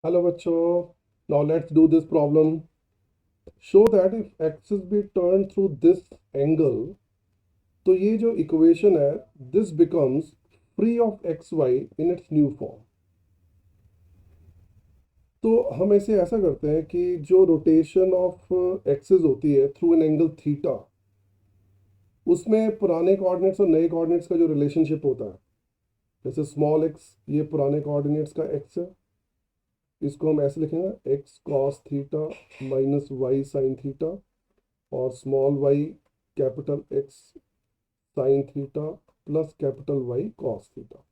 Hello बच्चों, now let's do this problem. Show that if axis be turned through this angle, तो ये जो equation है this becomes free of xy in its new form. तो हम ऐसे ऐसा करते हैं कि जो रोटेशन ऑफ एक्सिस होती है थ्रू एन एंगल थीटा, उसमें पुराने कोऑर्डिनेट्स और नए कोऑर्डिनेट्स का जो रिलेशनशिप होता है, जैसे स्मॉल एक्स ये पुराने कोऑर्डिनेट्स का एक्स है, इसको हम ऐसे लिखेंगे x cos theta minus y sine theta, और small y capital x sine theta plus capital y cos theta.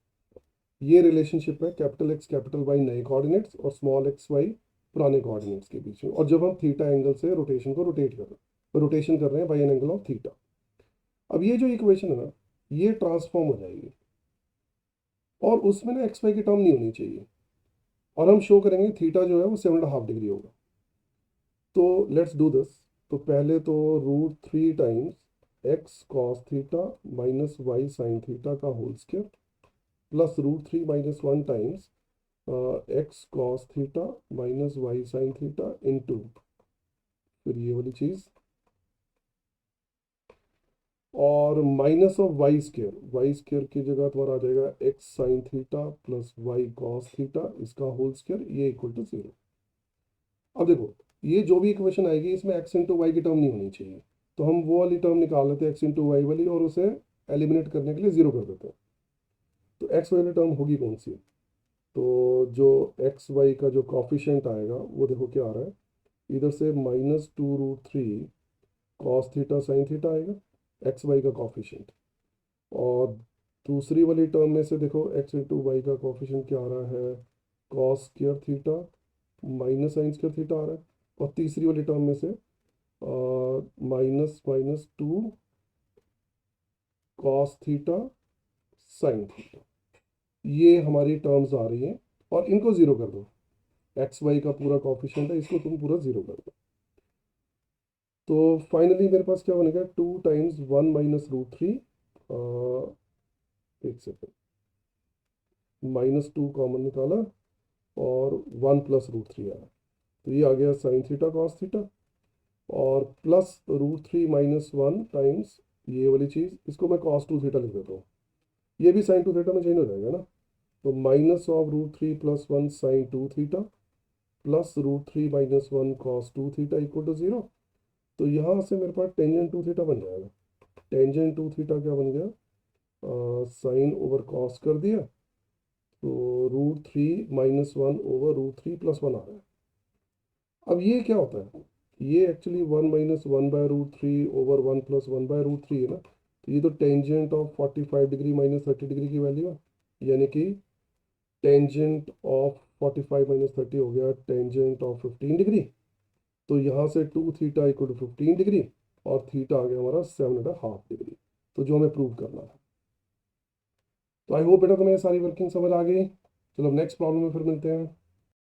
ये रिलेशनशिप है कैपिटल एक्स कैपिटल वाई नए कोऑर्डिनेट्स और स्मॉल एक्स वाई पुराने कोऑर्डिनेट्स के बीच में, और जब हम थीटा एंगल से रोटेशन को रोटेशन कर रहे हैं by an angle of theta. अब ये जो इक्वेशन है ना, ये ट्रांसफॉर्म हो जाएगी और उसमें ना एक्स वाई की टर्म नहीं होनी चाहिए, और हम शो करेंगे थीटा जो है वो 7.5 डिग्री होगा। तो लेट्स डू दिस। तो पहले तो √3 times x cos theta minus y sine theta का whole square plus √3 - 1 times x cos theta minus y sine theta into फिर ये वाली चीज़, और माइनस ऑफ वाई स्क्वायर की जगह तुम्हारा आ जाएगा x sine theta plus y cos theta, इसका होल स्क्वायर, ये इक्वल टू 0। अब देखो, ये जो भी इक्वेशन आएगी इसमें एक्स इंटू वाई की टर्म नहीं होनी चाहिए, तो हम वो वाली टर्म निकाल लेते हैं एक्स इंटू वाई वाली, और उसे एलिमिनेट करने के लिए 0 कर देते हैं। तो एक्स वाई वाली टर्म होगी कौन सी? तो जो एक्स वाई का जो कॉफिशेंट आएगा वो देखो क्या आ रहा है, इधर से -2√3 कॉस थीटा साइन थीटा आएगा एक्स वाई का कॉफिशेंट, और दूसरी वाली टर्म में से देखो एक्स इंटू वाई का कॉफिशेंट क्या आ रहा है, cos square theta minus sine square theta आ रहा है, और तीसरी वाली टर्म में से -2 कॉस थीटा साइन थीटा, ये हमारी टर्म्स आ रही हैं, और इनको ज़ीरो कर दो। एक्स वाई का पूरा कॉफिशेंट है, इसको तुम पूरा ज़ीरो कर दो। तो फाइनली मेरे पास क्या बनेगा, 2 टाइम्स 1 - √3, एक सेकेंड, -2 कॉमन निकाला और 1 + √3 आया, तो ये आ गया साइन थीटा कॉस थीटा, और प्लस √3 - 1 टाइम्स ये वाली चीज़, इसको मैं cos 2 थीटा लिख देता हूँ, ये भी sin 2 थीटा में चेंज हो जाएगा ना। तो minus of √3 + 1 sine 2 theta plus √3 - 1 cos 2 theta equal to 0। तो यहाँ से मेरे पास टेंजेंट 2 थीटा बन जाएगा। टेंजेंट 2 थीटा क्या बन गया, साइन ओवर कॉस कर दिया, तो √3 - 1 ओवर √3 + 1 आ रहा है। अब ये क्या होता है, ये एक्चुअली 1 - 1/√3 ओवर 1 + 1/√3 है ना, तो ये तो टेंजेंट ऑफ 45 डिग्री -30 डिग्री की वैल्यू है, यानी कि टेंजेंट ऑफ 45 - 30 हो गया टेंजेंट ऑफ 15 डिग्री। तो यहाँ से 2 थीटा इक्वल टू 15 डिग्री, और थीटा आ गया हमारा 7.5 डिग्री। तो जो हमें प्रूव करना है। तो आई होप बेटा तुम्हें सारी वर्किंग समझ आ गई। चलो नेक्स्ट प्रॉब्लम में फिर मिलते हैं।